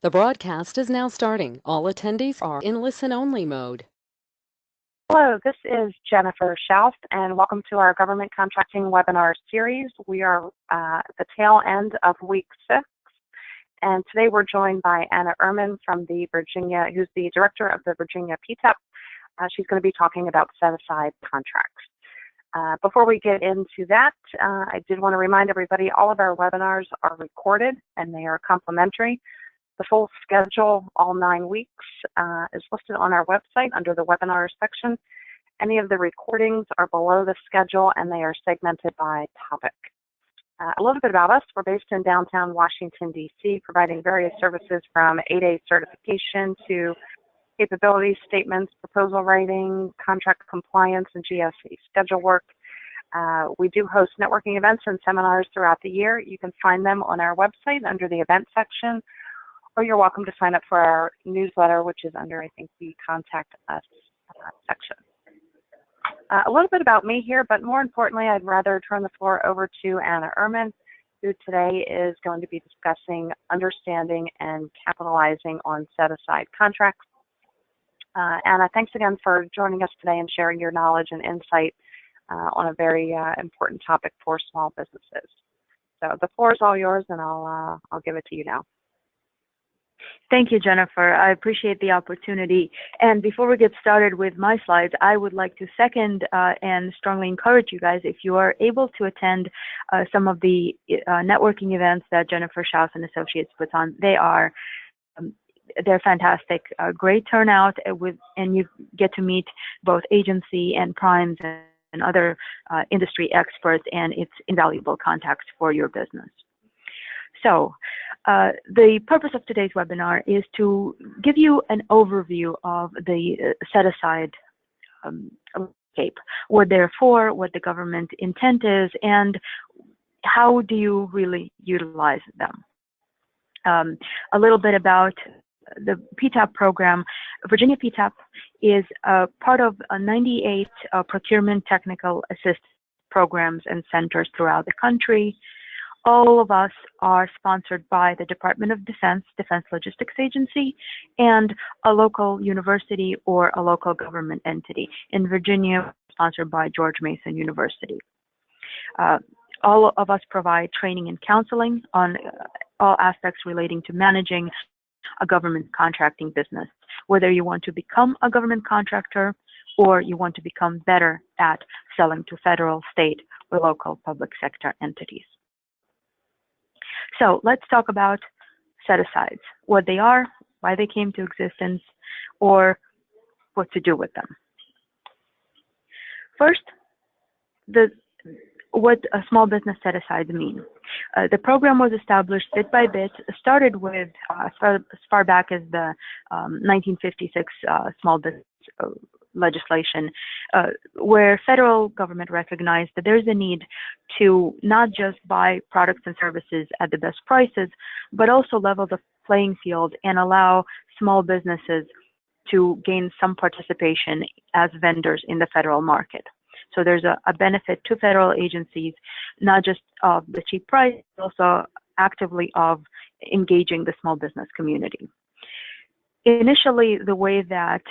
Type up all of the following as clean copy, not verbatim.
The broadcast is now starting. All attendees are in listen-only mode. Hello, this is Jennifer Schauf, and welcome to our government contracting webinar series. We are at the tail end of week 6, and today we're joined by Anna Ehrman from the Virginia, who's the director of the Virginia PTAP. She's going to be talking about set-aside contracts. Before we get into that, I did want to remind everybody all of our webinars are recorded and they are complimentary. The full schedule, all 9 weeks, is listed on our website under the webinars section. Any of the recordings are below the schedule and they are segmented by topic. A little bit about us. We're based in downtown Washington, D.C., providing various services from 8A certification to capability statements, proposal writing, contract compliance, and GSE schedule work. We do host networking events and seminars throughout the year. You can find them on our website under the event section, or you're welcome to sign up for our newsletter, which is under, I think, the Contact Us section. A little bit about me here, but more importantly, I'd rather turn the floor over to Anna Ehrman, who today is going to be discussing understanding and capitalizing on set-aside contracts. Anna, thanks again for joining us today and sharing your knowledge and insight on a very important topic for small businesses. So the floor is all yours, and I'll give it to you now. Thank you, Jennifer. I appreciate the opportunity. And before we get started with my slides, I would like to second and strongly encourage you guys, if you are able to attend some of the networking events that Jennifer Schaus and Associates puts on. They're fantastic, great turnout, and you get to meet both agency and primes and other industry experts, and it's invaluable context for your business. So the purpose of today's webinar is to give you an overview of the set-aside landscape, what they're for, what the government intent is, and how do you really utilize them. A little bit about the PTAP program. Virginia PTAP is part of 98 procurement technical assist programs and centers throughout the country. All of us are sponsored by the Department of Defense Logistics Agency, and a local university or a local government entity. In Virginia, sponsored by George Mason University. All of us provide training and counseling on all aspects relating to managing a government contracting business, whether you want to become a government contractor or you want to become better at selling to federal, state, or local public sector entities. So let's talk about set-asides, what they are, why they came to existence, or what to do with them. First, what a small business set-asides mean. The program was established bit by bit, started with as far back as the 1956 small business legislation, where federal government recognized that there's a need to not just buy products and services at the best prices, but also level the playing field and allow small businesses to gain some participation as vendors in the federal market. So there's a benefit to federal agencies, not just of the cheap price, but also actively of engaging the small business community. Initially, the way that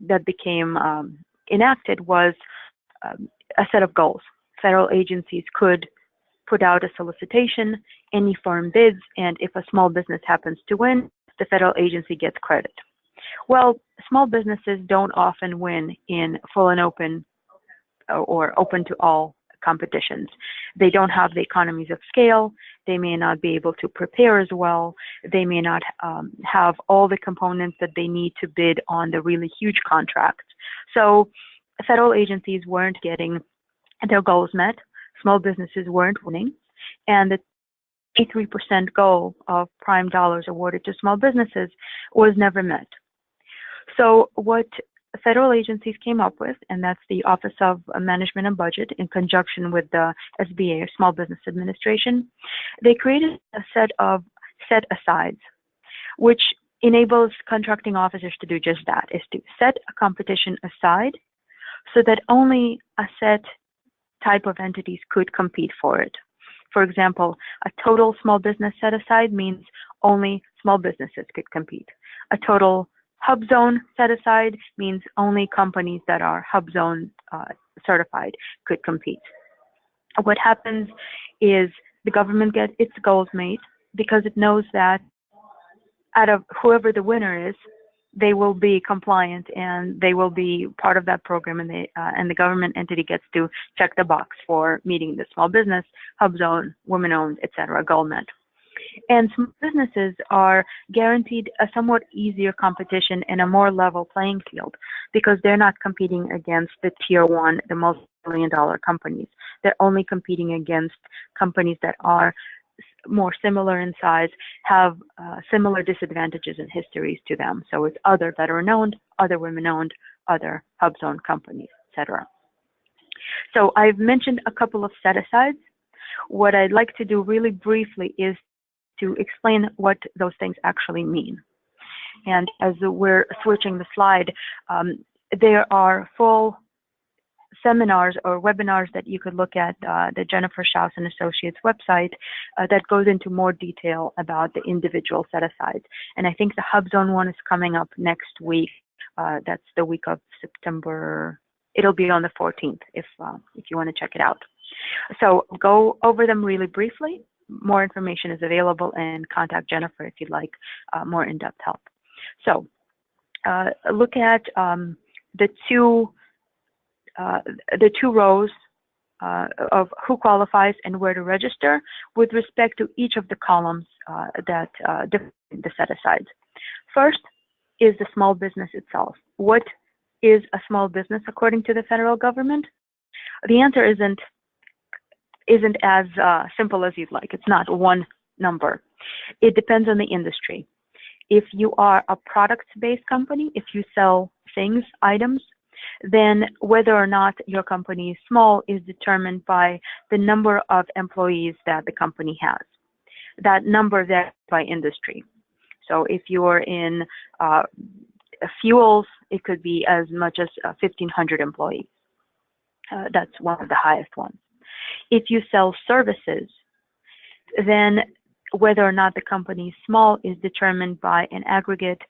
that became enacted was a set of goals. Federal agencies could put out a solicitation, any firm bids, and if a small business happens to win, the federal agency gets credit. Well, small businesses don't often win in full and open or open to all competitions. They don't have the economies of scale. They may not be able to prepare as well. They may not have all the components that they need to bid on the really huge contracts. So federal agencies weren't getting their goals met. Small businesses weren't winning. And the 83% goal of prime dollars awarded to small businesses was never met. So what federal agencies came up with, and that's the Office of Management and Budget in conjunction with the SBA, or Small Business Administration, they created a set of set-asides, which enables contracting officers to do just that, is to set a competition aside so that only a set type of entities could compete for it. For example, a total small business set aside means only small businesses could compete. A total hub zone set aside means only companies that are hub zone certified could compete. What happens is the government gets its goals made because it knows that out of whoever the winner is, they will be compliant and they will be part of that program, and the government entity gets to check the box for meeting the small business, hub zone, women-owned, etc. goal met. And small businesses are guaranteed a somewhat easier competition and a more level playing field because they're not competing against the tier one, the multi-billion-dollar companies. They're only competing against companies that are more similar in size, have similar disadvantages and histories to them. So it's other veteran-owned, other women-owned, other hub zone companies, etc. So I've mentioned a couple of set-asides. What I'd like to do really briefly is to explain what those things actually mean. And as we're switching the slide, there are full seminars or webinars that you could look at the Jennifer Schaus and Associates website that goes into more detail about the individual set-asides. And I think the Hub Zone one is coming up next week. That's the week of September. It'll be on the 14th if you want to check it out. So go over them really briefly. More information is available, and contact Jennifer if you'd like more in-depth help. So look at the two rows of who qualifies and where to register with respect to each of the columns that define the set-asides. First is the small business itself. What is a small business according to the federal government? The answer isn't as simple as you'd like. It's not one number. It depends on the industry. If you are a products-based company, if you sell things, items, then whether or not your company is small is determined by the number of employees that the company has. That number varies by industry. So if you're in fuels, it could be as much as 1,500 employees. That's one of the highest ones. If you sell services, then whether or not the company is small is determined by an aggregate,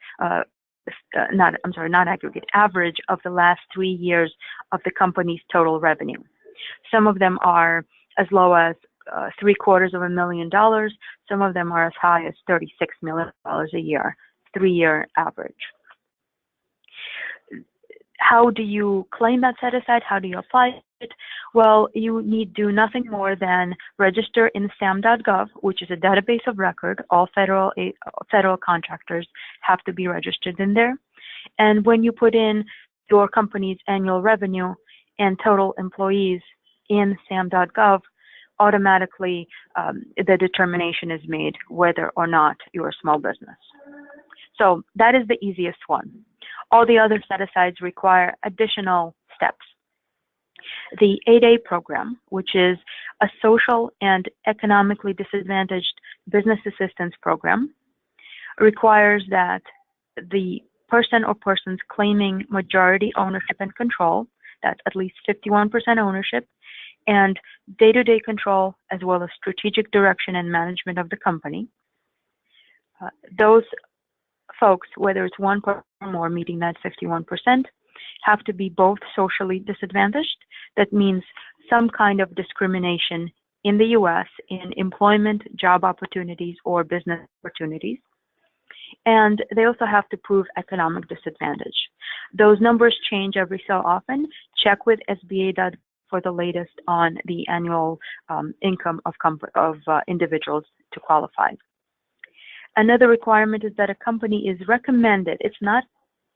average of the last 3 years of the company's total revenue. Some of them are as low as $750,000. Some of them are as high as $36 million a year, 3-year average. How do you claim that set-aside? How do you apply it? Well, you need do nothing more than register in SAM.gov, which is a database of record. All federal contractors have to be registered in there. And when you put in your company's annual revenue and total employees in SAM.gov, automatically the determination is made whether or not you're a small business. So that is the easiest one. All the other set-asides require additional steps. The 8A program, which is a social and economically disadvantaged business assistance program, requires that the person or persons claiming majority ownership and control, that's at least 51% ownership, and day-to-day control, as well as strategic direction and management of the company. Those folks, whether it's one person or more meeting that 51%, have to be both socially disadvantaged. That means some kind of discrimination in the U.S. in employment, job opportunities, or business opportunities. And they also have to prove economic disadvantage. Those numbers change every so often. Check with SBA for the latest on the annual income of individuals to qualify. Another requirement is that a company is recommended. It's not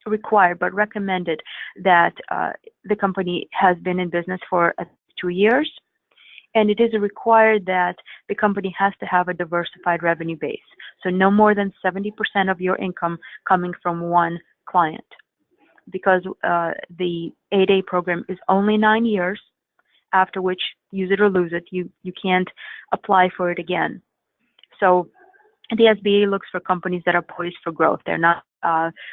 required, but recommended that the company has been in business for 2 years. And it is required that the company has to have a diversified revenue base. So no more than 70% of your income coming from one client. Because the 8A program is only 9 years, after which use it or lose it. You can't apply for it again. So the SBA looks for companies that are poised for growth. They're not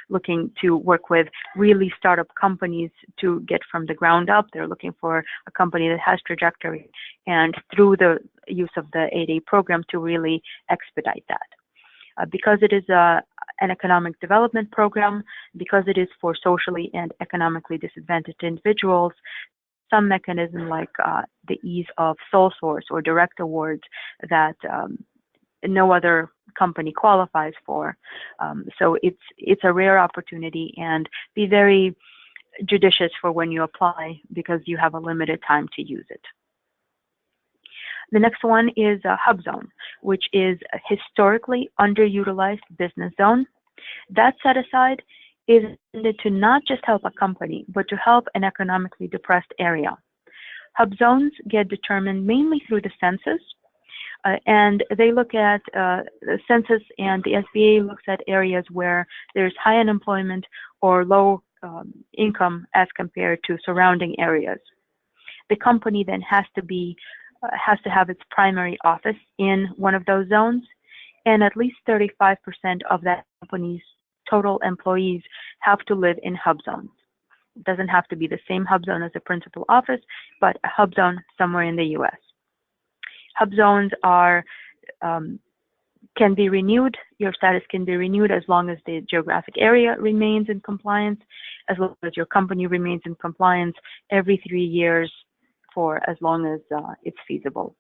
looking to work with really startup companies to get from the ground up. They're looking for a company that has trajectory. And through the use of the 8A program to really expedite that. Because it is an economic development program, because it is for socially and economically disadvantaged individuals, some mechanism like the ease of sole source or direct awards that no other company qualifies for. So it's a rare opportunity, and be very judicious for when you apply because you have a limited time to use it. The next one is a hub zone, which is a historically underutilized business zone. That set aside is intended to not just help a company, but to help an economically depressed area. Hub zones get determined mainly through the census, and they look at the census, and the SBA looks at areas where there's high unemployment or low income as compared to surrounding areas. The company then has to have its primary office in one of those zones, and at least 35% of that company's total employees have to live in hub zones. It doesn't have to be the same hub zone as the principal office, but a hub zone somewhere in the U.S. Hub zones can be renewed. Your status can be renewed as long as the geographic area remains in compliance, as long as your company remains in compliance every 3 years for as long as it's feasible.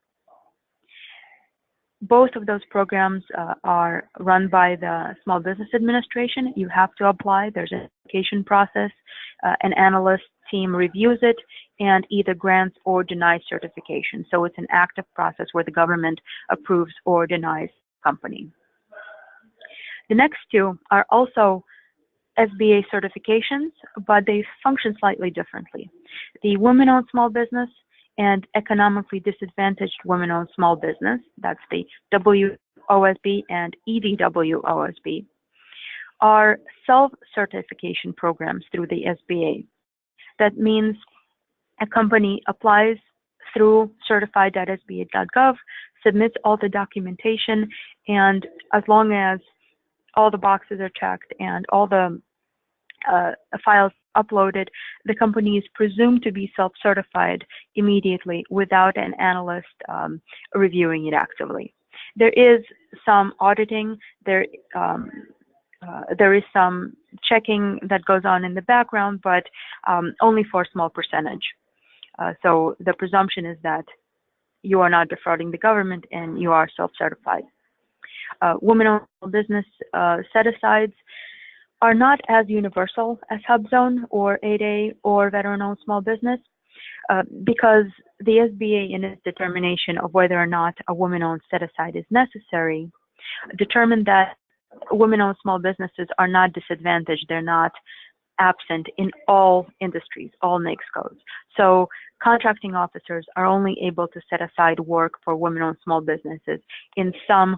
Both of those programs are run by the Small Business Administration. You have to apply. There's an application process. An analyst team reviews it and either grants or denies certification. So it's an active process where the government approves or denies the company. The next two are also SBA certifications, but they function slightly differently. The Women-Owned Small Business and Economically Disadvantaged Women-Owned Small Business, that's the WOSB and EDWOSB, are self-certification programs through the SBA. That means a company applies through certified.sba.gov, submits all the documentation, and as long as all the boxes are checked and all the files uploaded, the company is presumed to be self-certified immediately without an analyst reviewing it actively. There is some auditing, there is some checking that goes on in the background, but only for a small percentage. So the presumption is that you are not defrauding the government and you are self-certified. Women-owned business set-asides are not as universal as Hub Zone or 8A or veteran-owned small business because the SBA, in its determination of whether or not a women-owned set-aside is necessary, determined that women-owned small businesses are not disadvantaged. They're not absent in all industries, all NAICS codes. So contracting officers are only able to set aside work for women-owned small businesses in some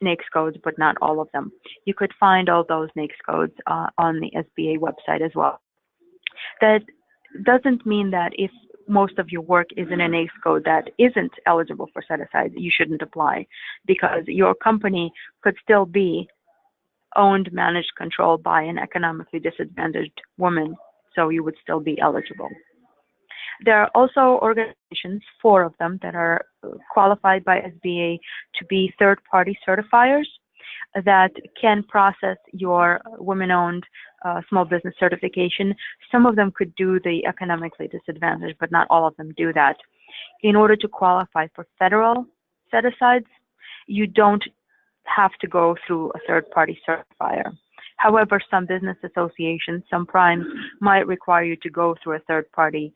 NAICS codes, but not all of them. You could find all those NAICS codes on the SBA website as well. That doesn't mean that if most of your work is in a NAICS code that isn't eligible for set-aside, you shouldn't apply, because your company could still be owned, managed, controlled by an economically disadvantaged woman, so you would still be eligible. There are also organizations, 4 of them, that are qualified by SBA to be third-party certifiers that can process your women-owned small business certification. Some of them could do the economically disadvantaged, but not all of them do that. In order to qualify for federal set-asides, you don't have to go through a third-party certifier. However, some business associations, some primes, might require you to go through a third-party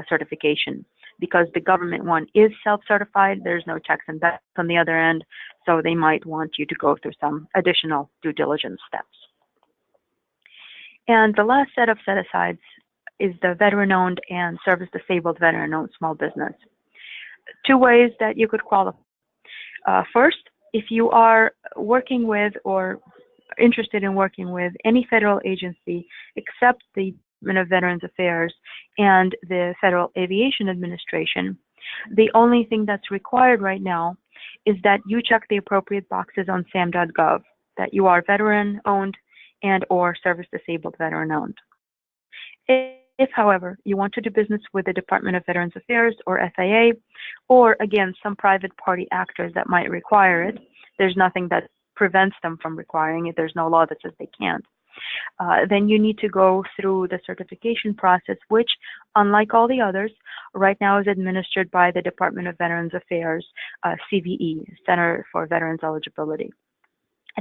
certification because the government one is self-certified. There's no checks and balances on the other end, so they might want you to go through some additional due diligence steps. And the last set of set-asides is the veteran-owned and service-disabled veteran-owned small business. 2 ways that you could qualify. First, if you are working with or interested in working with any federal agency except the Department of Veterans Affairs and the Federal Aviation Administration, the only thing that's required right now is that you check the appropriate boxes on sam.gov, that you are veteran-owned and or service-disabled veteran-owned. If If, however, you want to do business with the Department of Veterans Affairs or FAA, or again, some private party actors that might require it, there's nothing that prevents them from requiring it. There's no law that says they can't. Then you need to go through the certification process, which, unlike all the others, right now is administered by the Department of Veterans Affairs, CVE, Center for Veterans Eligibility.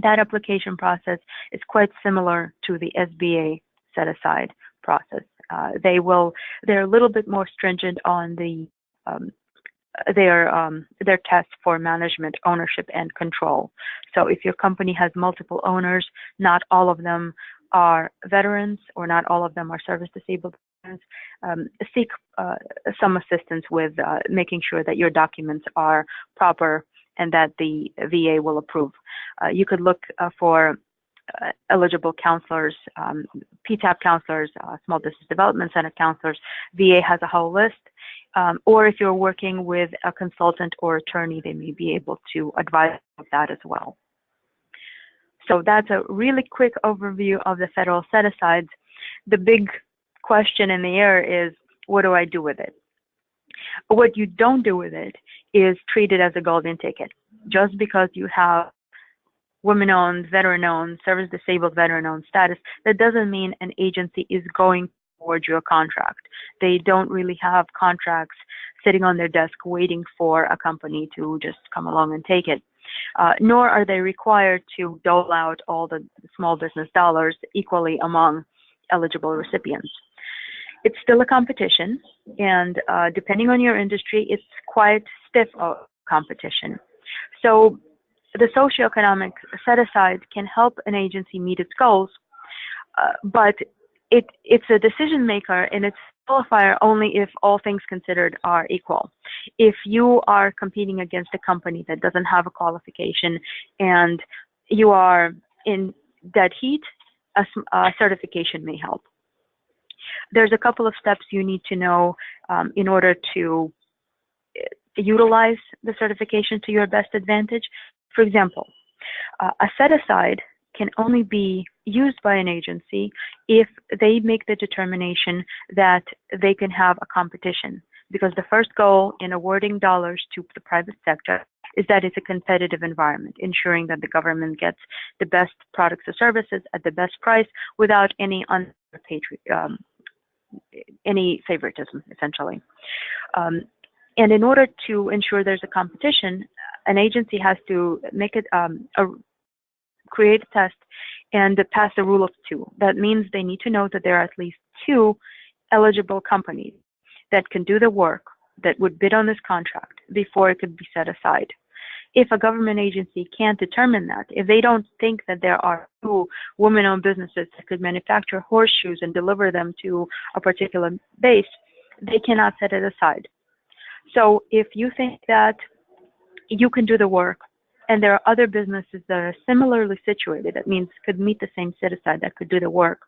That application process is quite similar to the SBA set-aside process. They're a little bit more stringent on their tests for management, ownership, and control. So if your company has multiple owners, not all of them are veterans, or not all of them are service-disabled veterans, seek some assistance with making sure that your documents are proper and that the VA will approve. You could look for eligible counselors, PTAP counselors, Small Business Development Center counselors. VA has a whole list. Or if you're working with a consultant or attorney, they may be able to advise of that as well. So that's a really quick overview of the federal set-asides. The big question in the air is, what do I do with it? What you don't do with it is treat it as a golden ticket. Just because you have women-owned, veteran-owned, service-disabled veteran-owned status, that doesn't mean an agency is going to award you a contract. They don't really have contracts sitting on their desk waiting for a company to just come along and take it. Nor are they required to dole out all the small business dollars equally among eligible recipients. It's still a competition, and depending on your industry, it's quite stiff competition. So the socioeconomic set-aside can help an agency meet its goals, but it's a decision maker, and it's a qualifier only if all things considered are equal. If you are competing against a company that doesn't have a qualification and you are in dead heat, a certification may help. There's a couple of steps you need to know in order to utilize the certification to your best advantage. For example, a set-aside can only be used by an agency if they make the determination that they can have a competition. Because the first goal in awarding dollars to the private sector is that it's a competitive environment, ensuring that the government gets the best products or services at the best price without any favoritism, essentially. And in order to ensure there's a competition, an agency has to make it create a test and pass the rule of two. That means they need to know that there are at least two eligible companies that can do the work that would bid on this contract before it could be set aside. If a government agency can't determine that, if they don't think that there are two women-owned businesses that could manufacture horseshoes and deliver them to a particular base, they cannot set it aside. So if you think that you can do the work and there are other businesses that are similarly situated, that means could meet the same set-aside that could do the work,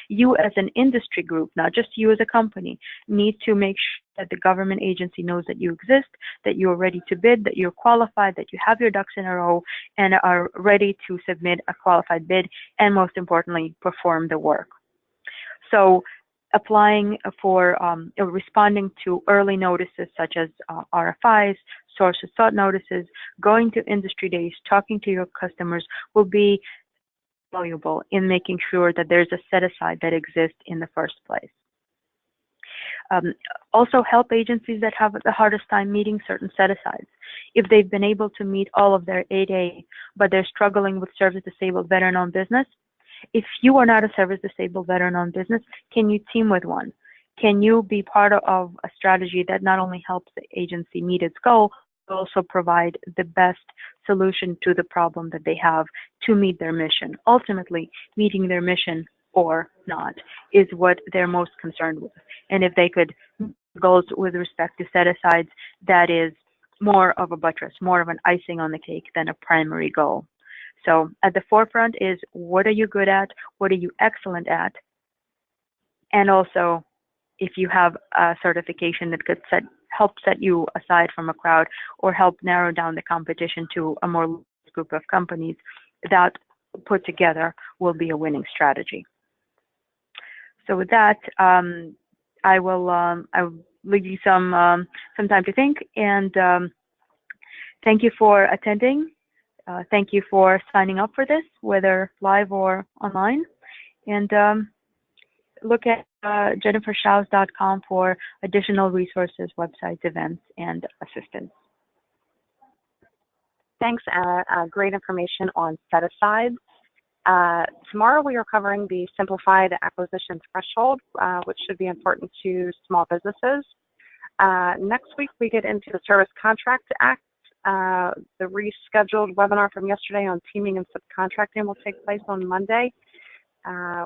you as an industry group, not just you as a company, need to make sure that the government agency knows that you exist, that you're ready to bid, that you're qualified, that you have your ducks in a row and are ready to submit a qualified bid, and most importantly, perform the work. So applying for responding to early notices such as RFIs, sources sought notices, going to industry days, talking to your customers will be valuable in making sure that there's a set-aside that exists in the first place. Also help agencies that have the hardest time meeting certain set-asides. If they've been able to meet all of their 8A, but they're struggling with service-disabled veteran-owned business, if you are not a service-disabled veteran-owned business, can you team with one? Can you be part of a strategy that not only helps the agency meet its goal, but also provide the best solution to the problem that they have to meet their mission? Ultimately, meeting their mission or not is what they're most concerned with. And if they could meet goals with respect to set-asides, that is more of a buttress, more of an icing on the cake than a primary goal. So at the forefront is, what are you good at? What are you excellent at? And also, if you have a certification that could help set you aside from a crowd or help narrow down the competition to a more large group of companies, that put together will be a winning strategy. So with that, I will leave you some time to think, and thank you for attending. Thank you for signing up for this, whether live or online. And look at jenniferschaus.com for additional resources, websites, events, and assistance. Thanks, Anna. Great information on set-asides. Tomorrow we are covering the simplified acquisition threshold, which should be important to small businesses. Next week we get into the Service Contract Act. The rescheduled webinar from yesterday on teaming and subcontracting will take place on Monday.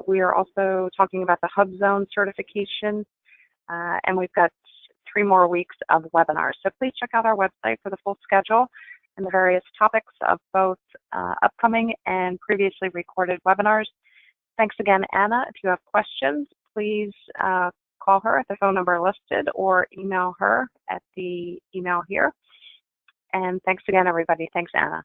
We are also talking about the Hub Zone certification, and we've got 3 more weeks of webinars. So please check out our website for the full schedule and the various topics of both upcoming and previously recorded webinars. Thanks again, Anna. If you have questions, please call her at the phone number listed or email her at the email here. And thanks again, everybody. Thanks, Anna.